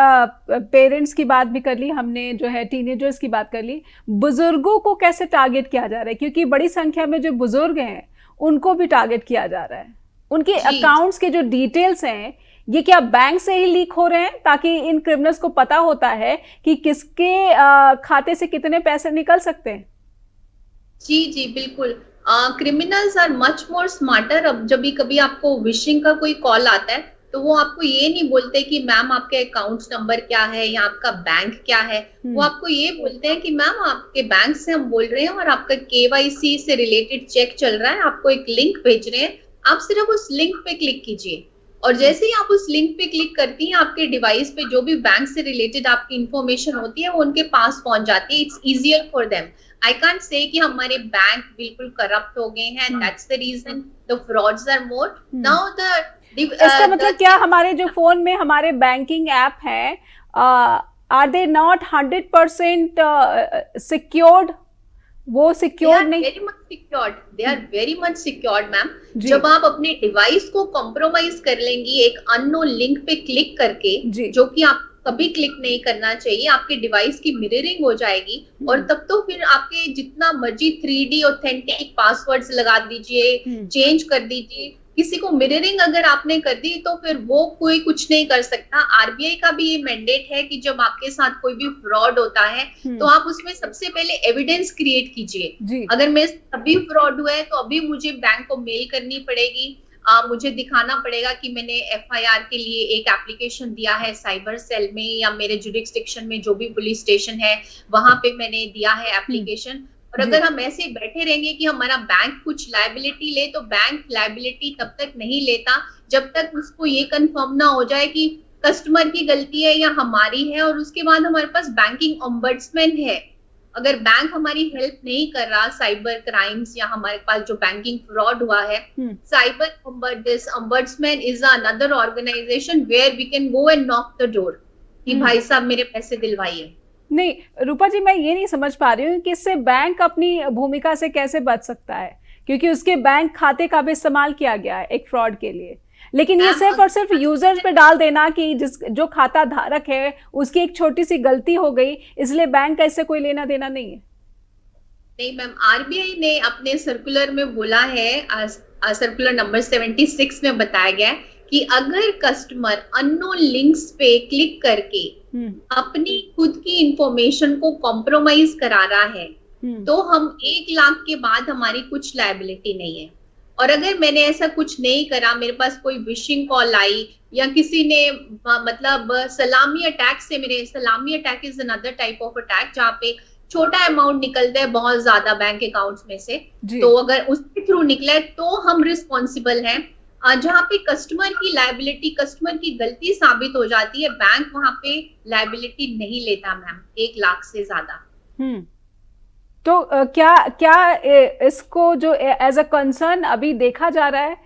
[SPEAKER 1] पेरेंट्स की बात भी कर ली, हमने जो है टीनेजर्स की बात कर ली, बुजुर्गों को कैसे टारगेट किया जा रहा है? क्योंकि बड़ी संख्या में जो बुजुर्ग हैं उनको भी टारगेट किया जा रहा है। उनके अकाउंट्स के जो डिटेल्स हैं ये क्या बैंक से ही लीक हो रहे हैं, ताकि इन क्रिमिनल्स को पता होता है कि किसके खाते से कितने पैसे निकल सकते हैं?
[SPEAKER 2] जी जी बिल्कुल। Criminals are much more smarter. अब जब भी कभी आपको विशिंग का कोई कॉल आता है तो वो आपको ये नहीं बोलते कि मैम आपके अकाउंट नंबर क्या है या आपका बैंक क्या है। वो आपको ये बोलते हैं कि मैम आपके बैंक से हम बोल रहे हैं और आपका KYC से रिलेटेड चेक चल रहा है, आपको एक लिंक भेज रहे हैं, आप सिर्फ उस लिंक पे क्लिक कीजिए और जैसे ही आप उस लिंक पे क्लिक करती हैं आपके डिवाइस पे जो भी बैंक से रिलेटेड आपकी इंफॉर्मेशन होती है वो उनके पास पहुंच जाती है। It's easier for them. I can't say कि हमारे बैंक बिल्कुल करप्ट हो गए हैं, that's the reason the frauds are more now the
[SPEAKER 1] इसका मतलब क्या हमारे जो फोन में हमारे बैंकिंग ऐप हैं, आर दे नॉट 100% सिक्योर्ड? वो सिक्योर्ड नहीं?
[SPEAKER 2] Very much secured, they are very much secured ma'am. जब आप अपने डिवाइस को कॉम्प्रोमाइज कर लेंगी एक अननोन लिंक पे क्लिक करके, जो कि आप कभी क्लिक नहीं करना चाहिए, आपके डिवाइस की मिररिंग हो जाएगी और तब तो फिर आपके जितना मर्जी 3D ऑथेंटिक पासवर्ड्स लगा दीजिए, चेंज कर दीजिए, किसी को मिररिंग अगर आपने कर दी तो फिर वो कोई कुछ नहीं कर सकता। आरबीआई का भी ये मैंडेट है कि जब आपके साथ कोई भी फ्रॉड होता है तो आप उसमें सबसे पहले एविडेंस क्रिएट कीजिए। अगर मेरे अभी फ्रॉड हुआ है तो अभी मुझे बैंक को मेल करनी पड़ेगी, मुझे दिखाना पड़ेगा कि मैंने एफआईआर के लिए एक एप्लीकेशन दिया है साइबर सेल में या मेरे जुरिस्डिक्शन में जो भी पुलिस स्टेशन है वहां पे मैंने दिया है एप्लीकेशन। और अगर हम ऐसे बैठे रहेंगे कि हमारा बैंक कुछ लायबिलिटी ले, तो बैंक लायबिलिटी तब तक नहीं लेता जब तक उसको ये कंफर्म ना हो जाए कि कस्टमर की गलती है या हमारी है। और उसके बाद हमारे पास बैंकिंग ओम्बड्समैन है। अगर बैंक हमारी हेल्प नहीं कर रहा साइबर क्राइम्स या हमारे पास जो बैंकिंग फ्रॉड हुआ है, cyber ombudsman is another organization where we can go and knock the door कि भाई साहब मेरे पैसे दिलवाइए।
[SPEAKER 1] नहीं रूपा जी, मैं ये नहीं समझ पा रही हूँ कि इससे बैंक अपनी भूमिका से कैसे बच सकता है, क्योंकि उसके बैंक खाते का भी इस्तेमाल किया गया है एक फ्रॉड के लिए। लेकिन ये सिर्फ और सिर्फ यूजर्स पे डाल देना कि जो खाता धारक है उसकी एक छोटी सी गलती हो गई, इसलिए बैंक का इससे कोई लेना देना नहीं है।
[SPEAKER 2] नहीं मैम, आरबीआई ने अपने सर्कुलर में बोला है, सर्कुलर नंबर 76 में बताया गया है कि अगर कस्टमर अननोन लिंक्स पे क्लिक करके अपनी खुद की इंफॉर्मेशन को कॉम्प्रोमाइज करा रहा है तो हम 1 लाख के बाद हमारी कुछ लायबिलिटी नहीं है। और अगर मैंने ऐसा कुछ नहीं करा, मेरे पास कोई विशिंग कॉल आई या किसी ने मतलब सलामी अटैक से, मेरे सलामी attack is another type of attack जहाँ पे छोटा अमाउंट निकलता है बहुत ज्यादा बैंक अकाउंट्स में से, तो अगर उसके थ्रू निकला है तो हम रिस्पॉन्सिबल हैं। जहाँ पे कस्टमर की लायबिलिटी, कस्टमर की गलती साबित हो जाती है, बैंक वहां पे लायबिलिटी नहीं लेता मैम 1 लाख से ज्यादा।
[SPEAKER 1] तो क्या इसको जो एज अ कंसर्न अभी देखा जा रहा है,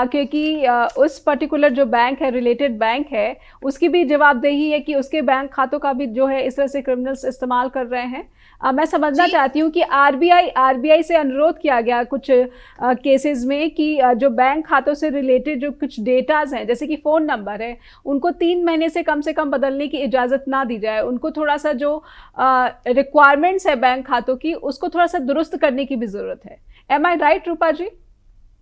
[SPEAKER 1] क्योंकि उस पर्टिकुलर जो बैंक है, रिलेटेड बैंक है, उसकी भी जवाबदेही है कि उसके बैंक खातों का भी जो है इस तरह से क्रिमिनल्स इस्तेमाल कर रहे हैं। मैं समझना चाहती हूँ कि आरबीआई से अनुरोध किया गया कुछ केसेस में कि जो बैंक खातों से रिलेटेड जो कुछ डेटाज हैं, जैसे कि फ़ोन नंबर है, उनको 3 महीने से कम बदलने की इजाज़त ना दी जाए। उनको थोड़ा सा जो रिक्वायरमेंट्स है बैंक खातों की, उसको थोड़ा सा दुरुस्त करने की भी ज़रूरत है। एम आई राइट रूपा जी?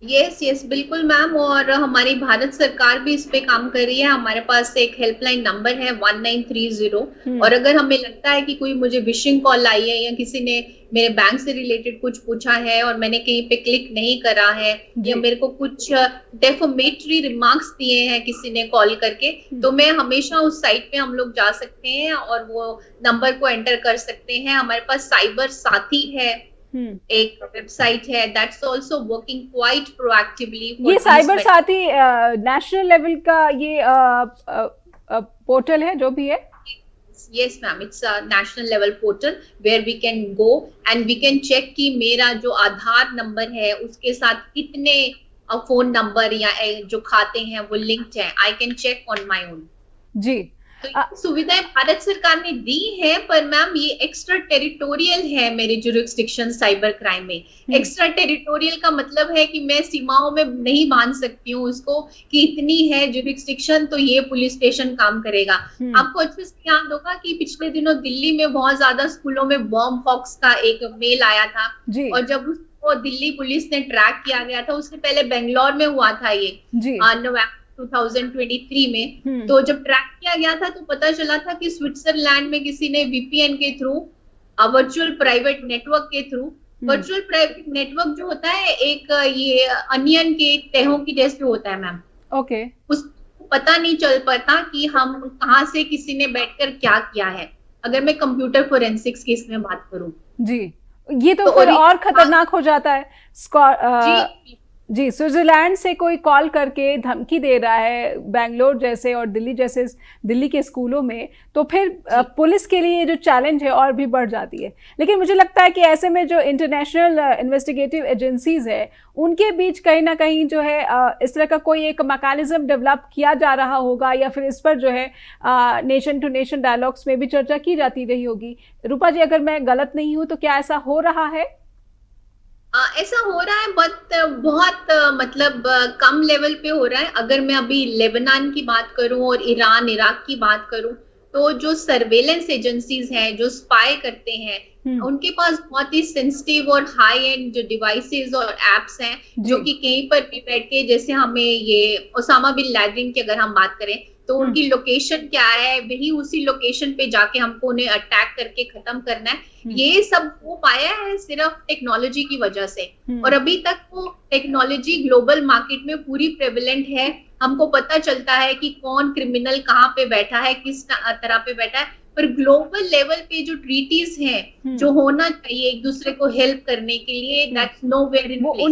[SPEAKER 2] यस बिल्कुल मैम, और हमारी भारत सरकार भी इस पे काम कर रही है। हमारे पास एक हेल्पलाइन नंबर है 1930 और अगर हमें लगता है कि कोई मुझे विशिंग कॉल आई है या किसी ने मेरे बैंक से रिलेटेड कुछ पूछा है और मैंने कहीं पे क्लिक नहीं करा है या मेरे को कुछ डेफोमेटरी रिमार्क्स दिए हैं किसी ने कॉल करके, तो मैं हमेशा उस साइट पे हम लोग जा सकते हैं और वो नंबर को एंटर कर सकते हैं। हमारे पास साइबर साथी है, एक वेबसाइट है, that's also working quite proactively.
[SPEAKER 1] ये साइबर साथी नेशनल लेवल का ये पोर्टल है जो भी है?
[SPEAKER 2] Yes ma'am, it's a national level portal where we can go and we can check कि मेरा जो आधार नंबर है उसके साथ कितने फोन नंबर या जो खाते हैं वो लिंक्ड है। I can check on my own.
[SPEAKER 1] जी,
[SPEAKER 2] तो सुविधाएं भारत सरकार ने दी है, पर मैम ये एक्स्ट्रा टेरिटोरियल है मेरे जुरिस्डिक्शन साइबर क्राइम में। एक्स्ट्रा टेरिटोरियल का मतलब है कि मैं सीमाओं में नहीं बांध सकती हूँ उसको कि इतनी है जुरिस्डिक्शन तो ये पुलिस स्टेशन काम करेगा। आपको अच्छे से याद होगा कि पिछले दिनों दिल्ली में बहुत ज्यादा स्कूलों में बॉम्ब हॉक्स का एक मेल आया था और जब उसको दिल्ली पुलिस ने ट्रैक किया गया था, उससे पहले बेंगलोर में हुआ था ये नवंबर 2023 में। तो जब ट्रैक किया गया था तो पता चला था कि स्विट्जरलैंड में किसी ने वीपीएन के थ्रू, वर्चुअल प्राइवेट नेटवर्क के थ्रू, वर्चुअल प्राइवेट नेटवर्क जो होता है एक ये अनियन के तहों की जैसे होता है मैम।
[SPEAKER 1] ओके।
[SPEAKER 2] उसको पता नहीं चल पाता कि हम कहाँ से किसी ने बैठकर क्या किया है, अगर मैं कंप्यूटर फोरेंसिक्स की इसमें बात करूं।
[SPEAKER 1] जी, ये तो फिर और खतरनाक हो जाता है। जी, स्विट्जरलैंड से कोई कॉल करके धमकी दे रहा है बेंगलोर जैसे और दिल्ली जैसे दिल्ली के स्कूलों में, तो फिर
[SPEAKER 2] जी
[SPEAKER 1] पुलिस के लिए ये जो चैलेंज है और भी बढ़ जाती है। लेकिन मुझे लगता है कि ऐसे में जो इंटरनेशनल इन्वेस्टिगेटिव एजेंसीज है, उनके बीच कहीं ना कहीं जो है इस तरह का कोई एक मैकेनिज्म डेवलप किया जा रहा होगा, या फिर इस पर जो है नेशन टू नेशन डायलॉग्स में भी चर्चा की जाती रही होगी। रूपा जी, अगर मैं गलत नहीं हूं तो क्या ऐसा हो रहा है?
[SPEAKER 2] ऐसा हो रहा है, बट बहुत मतलब कम लेवल पे हो रहा है। अगर मैं अभी लेबनान की बात करूं और ईरान इराक की बात करूं, तो जो सर्वेलेंस एजेंसीज हैं जो स्पाई करते हैं,
[SPEAKER 1] हम्म।
[SPEAKER 2] उनके पास बहुत ही सेंसिटिव और हाई एंड जो डिवाइसेस और एप्स हैं,
[SPEAKER 1] जी।
[SPEAKER 2] जो कि कहीं पर भी बैठ के, जैसे हमें ये ओसामा बिन लादेन की अगर हम बात करें, तो
[SPEAKER 1] हम्म।
[SPEAKER 2] उनकी लोकेशन क्या है, वही उसी लोकेशन पे जाके हमको उन्हें अटैक करके खत्म करना है।
[SPEAKER 1] हम्म।
[SPEAKER 2] ये सब हो पाया है सिर्फ टेक्नोलॉजी की वजह से, और अभी तक वो टेक्नोलॉजी ग्लोबल मार्केट में पूरी प्रेवलेंट है। हमको पता चलता है कि कौन क्रिमिनल कहाँ पे बैठा है, किस तरह पे बैठा है, पर ग्लोबल लेवल पे जो ट्रीटीज हैं जो होना चाहिए एक दूसरे को हेल्प करने के लिए, दैट्स नोवेयर इन
[SPEAKER 1] वो
[SPEAKER 2] प्लेस।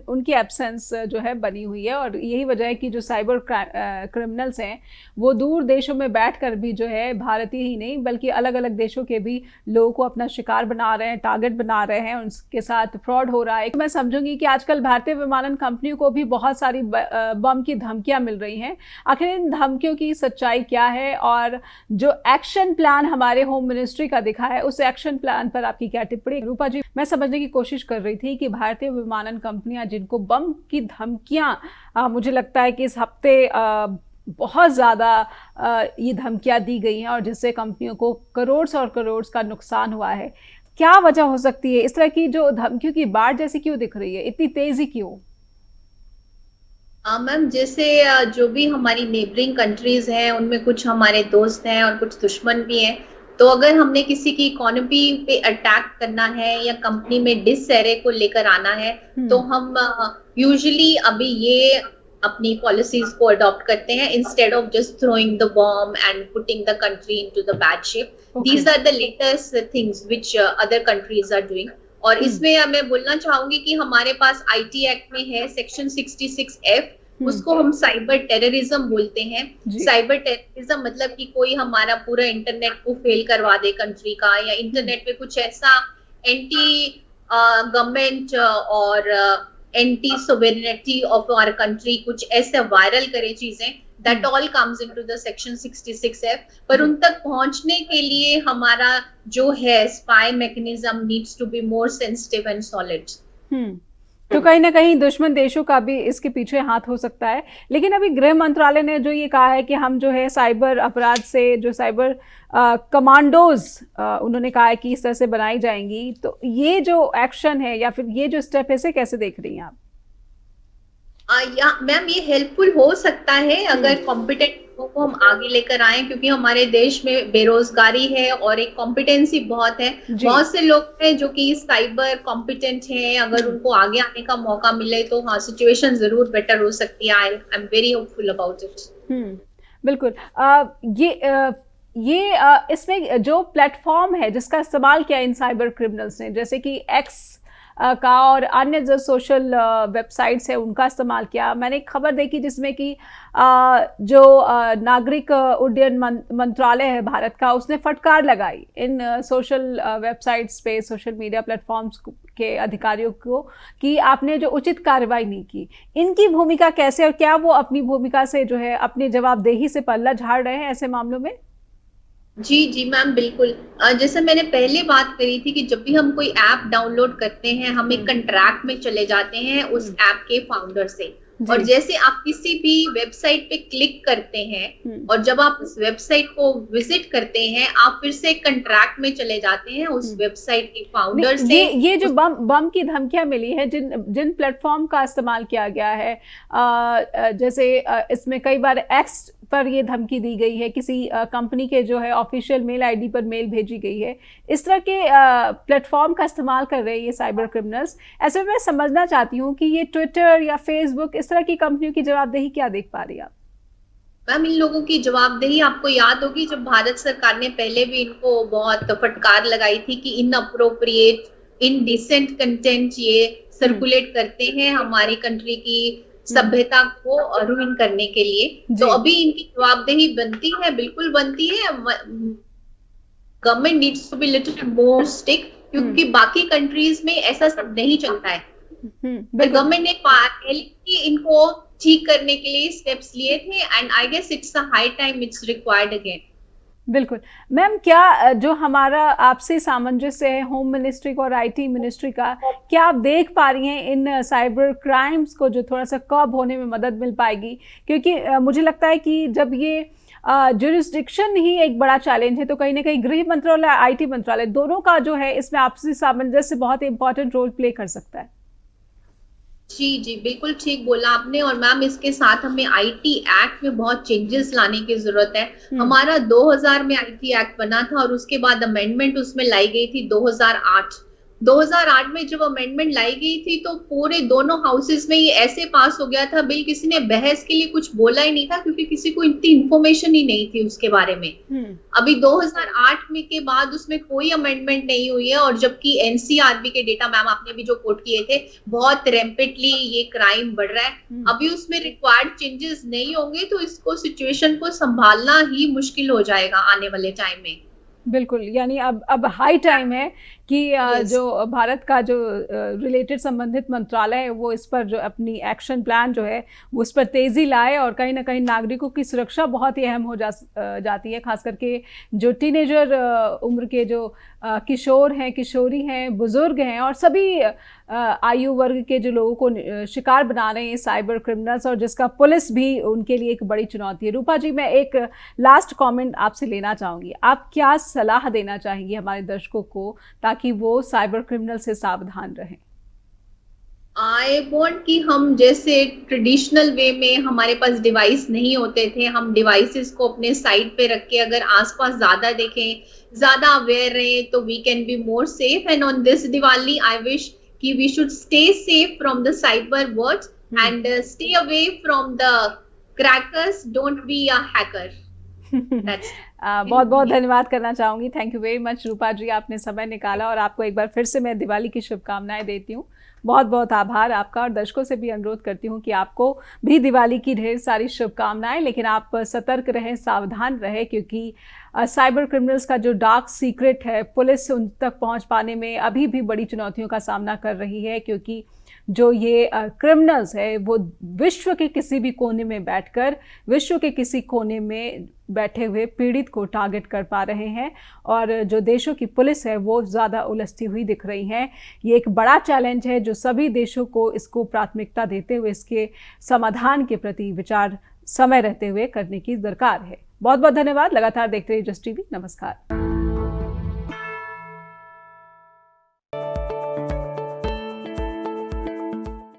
[SPEAKER 1] उनकी एब्सेंस जो है बनी हुई है, और यही वजह है कि जो साइबर क्रिमिनल्स हैं वो दूर देशों में बैठकर भी जो है भारतीय ही नहीं बल्कि अलग अलग देशों के भी लोगों को अपना शिकार बना रहे हैं, टारगेट बना रहे हैं, उनके साथ फ्रॉड हो रहा है। मैं समझूंगी कि आजकल भारतीय विमानन कंपनियों को भी बहुत सारी बम की धमकियां मिल रही हैं। आखिर इन धमकियों की सच्चाई क्या है, और जो एक्शन प्लान हमारे होम मिनिस्ट्री का दिखा है, उस एक्शन प्लान पर आपकी क्या टिप्पणी? रूपा जी, मैं समझने की कोशिश कर रही थी कि भारतीय विमानन कंपनियां जिनको बम की धमकियां मुझे लगता है कि इस हफ्ते बहुत ज़्यादा ये धमकियां दी गई हैं और जिससे कंपनियों को करोड़ और करोड़ का नुकसान हुआ है, क्या वजह हो सकती है? इस तरह की जो धमकियों की बाढ़ जैसी क्यों दिख रही है, इतनी तेजी क्यों?
[SPEAKER 2] मैम, जैसे जो भी हमारी नेबरिंग कंट्रीज हैं, उनमें कुछ हमारे दोस्त हैं और कुछ दुश्मन भी हैं। तो अगर हमने किसी की इकोनॉमी पे अटैक करना है या कंपनी में डिससेरे को लेकर आना है, तो हम यूजुअली अभी ये अपनी पॉलिसीज को अडॉप्ट करते हैं, instead of just throwing the bomb and putting the country into the bad shape. These are the latest things which other countries are doing. और इसमें मैं बोलना चाहूंगी कि हमारे पास आईटी एक्ट में है सेक्शन 66F, उसको हम साइबर टेररिज्म बोलते हैं। साइबर टेररिज्म मतलब कि कोई हमारा पूरा इंटरनेट को फेल करवा दे कंट्री का, या इंटरनेट पे कुछ ऐसा एंटी गवर्नमेंट और एंटी सोवेरेनिटी ऑफ आवर कंट्री कुछ ऐसे वायरल करे चीजें, that all comes into the section 66F। पर उन तक पहुंचने के लिए हमारा जो है spy mechanism needs to be more sensitive and solid.
[SPEAKER 1] तो कहीं ना कहीं दुश्मन देशों का भी इसके पीछे हाथ हो सकता है। लेकिन अभी गृह मंत्रालय ने जो ये कहा है कि हम जो है साइबर अपराध से, जो साइबर कमांडोज उन्होंने कहा है कि इस तरह से बनाई जाएंगी, तो ये जो एक्शन है या फिर ये जो स्टेप है, इसे कैसे देख रही हैं आप?
[SPEAKER 2] या मैम, ये हेल्पफुल हो सकता है अगर कॉम्पिटेंट लोगों को हम आगे लेकर आए, क्योंकि हमारे देश में बेरोजगारी है और एक कॉम्पिटेंसी बहुत है। बहुत से लोग हैं जो कि साइबर कॉम्पिटेंट हैं, अगर उनको आगे आने का मौका मिले तो हाँ, सिचुएशन जरूर बेटर हो सकती है। I am very hopeful about it.
[SPEAKER 1] बिल्कुल। इसमें जो प्लेटफॉर्म है जिसका इस्तेमाल किया इन साइबर क्रिमिनल्स ने, जैसे कि एक्स का और अन्य जो सोशल वेबसाइट्स है उनका इस्तेमाल किया। मैंने एक खबर देखी जिसमें कि जो नागरिक उड्डयन मंत्रालय है भारत का, उसने फटकार लगाई इन सोशल वेबसाइट्स पे, सोशल मीडिया प्लेटफॉर्म्स के अधिकारियों को कि आपने जो उचित कार्रवाई नहीं की। इनकी भूमिका कैसे, और क्या वो अपनी भूमिका से जो है अपनी जवाबदेही से पल्ला झाड़ रहे हैं ऐसे मामलों में?
[SPEAKER 2] जी मैम, बिल्कुल। जैसे मैंने पहले बात करी थी कि जब भी हम कोई ऐप डाउनलोड करते हैं, हम एक कंट्रैक्ट में चले जाते हैं उस ऐप के फाउंडर से, और जैसे आप किसी भी वेबसाइट पे क्लिक करते हैं और जब आप उस वेबसाइट को विजिट करते हैं, आप फिर से कंट्रैक्ट में चले जाते हैं उस वेबसाइट के फाउंडर से।
[SPEAKER 1] ये जो बम की धमकियां मिली है, जिन प्लेटफॉर्म का इस्तेमाल किया गया है, जैसे इसमें कई बार एक्स पर ये धमकी दी गई है, किसी कंपनी के जो है ऑफिशियल मेल आईडी पर मेल भेजी गई है, इस तरह के प्लेटफॉर्म का इस्तेमाल कर रहे हैं ये साइबर क्रिमिनल्स। ऐसे में मैं समझना चाहती हूँ कि ये ट्विटर या फेसबुक, इस तरह की कंपनियों की जवाबदेही क्या देख पा रही है आप?
[SPEAKER 2] मैम, इन लोगों की जवाबदेही आपको याद होगी जब भारत सरकार ने पहले भी इनको बहुत फटकार लगाई थी कि इनअप्रोप्रिएट, इनडिसेंट कंटेंट ये सर्कुलेट करते हैं हमारी कंट्री की सभ्यता को रूइन करने के लिए। तो अभी इनकी जवाबदेही बनती है, बिल्कुल बनती है। Government needs to be little more stick, क्योंकि बाकी कंट्रीज में ऐसा सब नहीं चलता है। गवर्नमेंट ने पहले ही इनको ठीक करने के लिए स्टेप्स लिए थे, and I guess it's a high time it's required again.
[SPEAKER 1] बिल्कुल मैम, क्या जो हमारा आपसे सामंजस्य है होम मिनिस्ट्री का और आईटी मिनिस्ट्री का, क्या आप देख पा रही हैं इन साइबर क्राइम्स को जो थोड़ा सा कर्ब होने में मदद मिल पाएगी? क्योंकि मुझे लगता है कि जब ये जुरिस्डिक्शन ही एक बड़ा चैलेंज है, तो कहीं ना कहीं गृह मंत्रालय, आईटी मंत्रालय, दोनों का जो है इसमें आपसी सामंजस्य बहुत इंपॉर्टेंट रोल प्ले कर सकता है।
[SPEAKER 2] जी जी, बिल्कुल ठीक बोला आपने। और मैम, इसके साथ हमें आईटी एक्ट में बहुत चेंजेस लाने की जरूरत है। हमारा 2000 में आईटी एक्ट बना था और उसके बाद अमेंडमेंट उसमें लाई गई थी 2008 में। जब अमेंडमेंट लाई गई थी तो पूरे दोनों हाउसेस में ये ऐसे पास हो गया था बिल, किसी ने बहस के लिए कुछ बोला ही नहीं था, क्योंकि किसी को इतनी इंफॉर्मेशन ही नहीं थी उसके बारे में। अभी 2008 में के बाद उसमें कोई अमेंडमेंट नहीं हुई है, और जबकि एनसीआरबी के डेटा मैम आपने भी जो कोट किए थे, बहुत रैम्पेंटली ये क्राइम बढ़ रहा है। अभी उसमें रिक्वायर्ड चेंजेस नहीं होंगे तो इसको सिचुएशन को संभालना ही मुश्किल हो जाएगा आने वाले टाइम में।
[SPEAKER 1] बिल्कुल, यानी अब हाई टाइम है कि जो भारत का जो रिलेटेड संबंधित मंत्रालय है वो इस पर जो अपनी एक्शन प्लान जो है वो उस पर तेज़ी लाए, और कहीं ना कहीं नागरिकों की सुरक्षा बहुत ही अहम हो जाती है। खास करके जो टीनेजर उम्र के जो किशोर हैं, किशोरी हैं, बुजुर्ग हैं, और सभी आयु वर्ग के जो लोगों को शिकार बना रहे हैं साइबर क्रिमिनल्स, और जिसका पुलिस भी उनके लिए एक बड़ी चुनौती है। रूपा जी, मैं एक लास्ट कमेंट आपसे लेना चाहूँगी। आप क्या सलाह देना चाहेंगी हमारे दर्शकों को ताकि वो साइबर क्रिमिनल से सावधान रहें?
[SPEAKER 2] आई वॉन्ट कि हम जैसे ट्रेडिशनल वे में हमारे पास डिवाइस नहीं होते थे, हम डिवाइसेस को अपने साइड पे रख के अगर आसपास ज्यादा देखें, ज्यादा अवेयर रहें, तो we can be more safe. And on this Diwali I wish कि we should stay safe from the cyber world and stay away from the crackers. Don't be a hacker. That's
[SPEAKER 1] बहुत बहुत धन्यवाद करना चाहूँगी। थैंक यू वेरी मच रूपा जी, आपने समय निकाला, और आपको एक बार फिर से मैं दिवाली की शुभकामनाएं देती हूँ। बहुत बहुत आभार आपका, और दर्शकों से भी अनुरोध करती हूँ कि आपको भी दिवाली की ढेर सारी शुभकामनाएं, लेकिन आप सतर्क रहें, सावधान रहें, क्योंकि साइबर क्रिमिनल्स का जो डार्क सीक्रेट है, पुलिस उन तक पहुँच पाने में अभी भी बड़ी चुनौतियों का सामना कर रही है, क्योंकि जो ये क्रिमिनल्स है वो विश्व के किसी भी कोने में बैठकर, विश्व के किसी कोने में बैठे हुए पीड़ित को टारगेट कर पा रहे हैं, और जो देशों की पुलिस है वो ज़्यादा उलझती हुई दिख रही हैं। ये एक बड़ा चैलेंज है जो सभी देशों को इसको प्राथमिकता देते हुए इसके समाधान के प्रति विचार समय रहते हुए करने की दरकार है। बहुत बहुत धन्यवाद। लगातार देखते रहिए जस्ट टीवी। नमस्कार।